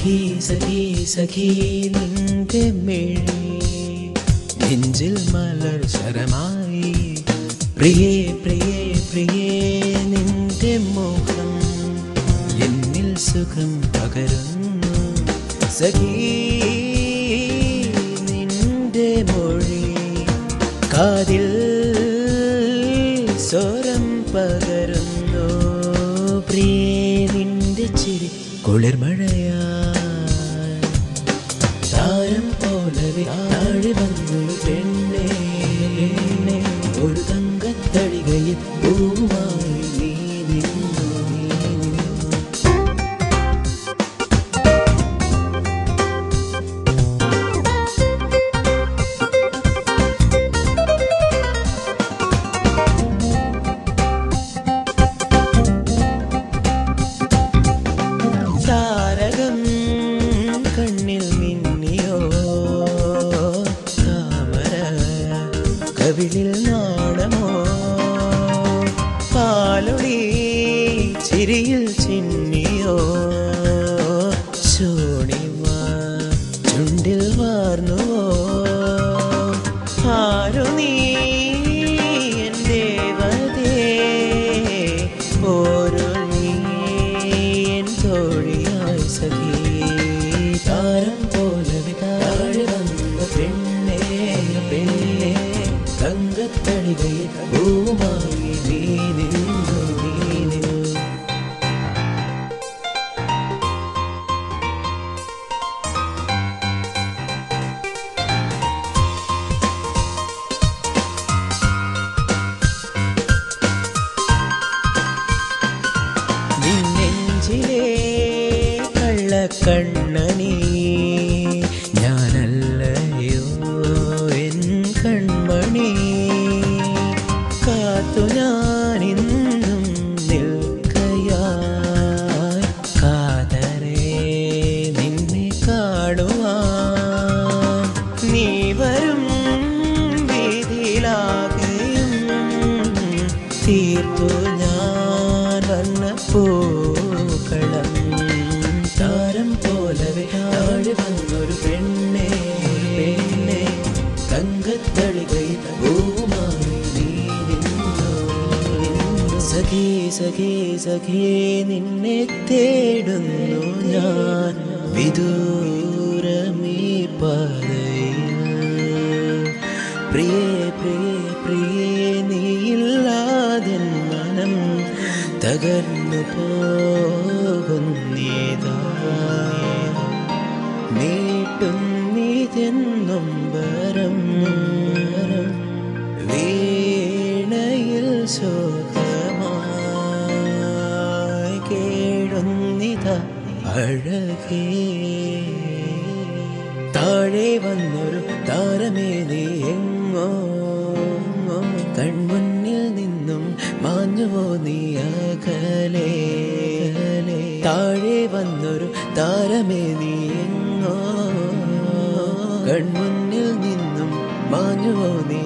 സഖി സഖി സഖി നിന്റെ മിഴി നെഞ്ചിൽ മലർ ശരമായി പ്രിയേ പ്രിയേ പ്രിയേ നിന്റെ മുഖം എന്നിൽ സുഖം പകരുന്നു സഖി നിന്റെ മൊഴി കാതിൽ സ്വരം പകരുന്നു പ്രിയേ നിന്റെ ചിരി കുളിർമഴയാ താരം പോലവെ താഴെ വന്നു പെണ്ണേ ഒരു തങ്കത്തടികയിൽ പൂവുമായി നീ നിന്നു താരകം കണ്ണിൽ മിന്നിയോ താമര കവിളിൽ നാണമോ പാലൊളി ചിരിയിൽ ചിന്നിയോ ചോണിമ ചുണ്ടിൽ വാർന്നുവോ ആരു നീ എൻ ദേവതേ ഓരോ നീ എൻ തോഴിയായി സഖി താരം പോലവെ താഴെ വന്ന പെണ്ണേ പെണ്ണേ തങ്കത്തടികയിൽ പൂവുമായി നീ നിന്നു നീ നിന്നു നിന്നെഞ്ചിലേ കള്ളക്കണ്ണനീ ഞാനല്ലയോ എൻ കൺമണി കാത്തു ഞാനിന്നും നിൽക്കയായി കാതരേ നിന്നെ കാണുവാൻ നീ വരും വീതിയിലാകെയും തീർത്തു ഞാൻ വന്ന പൂക്കളം താരം പോലവെ താഴെ വന്നൊരു പെണ്ണേ പെണ്ണേ തങ്കത്തടികയിൽ പൂവുമായി നീ നിന്നു സഖി സഖി സഖി നിന്നെ തേടുന്നു ഞാൻ വിദൂരമീ പാതയിൽ പ്രിയേ പ്രിയേ പ്രിയേ നീയില്ലാതെ മനം തകർന്നു പോകുന്നീതാ നീട്ടുന്നീതെന്നും വരം വീണയിൽ ശോകമായി കേടുന്നിത അഴകേ താഴെ വന്നൊരു താരമേ നീ എങ്ങോ കൺമുന്നിൽ നിന്നും മാഞ്ഞുവോ നീ അകലെ താഴെ വന്നൊരു താരമേ നീ എങ്ങോ കൺമുന്നിൽ നിന്നും മാഞ്ഞുവോ നീ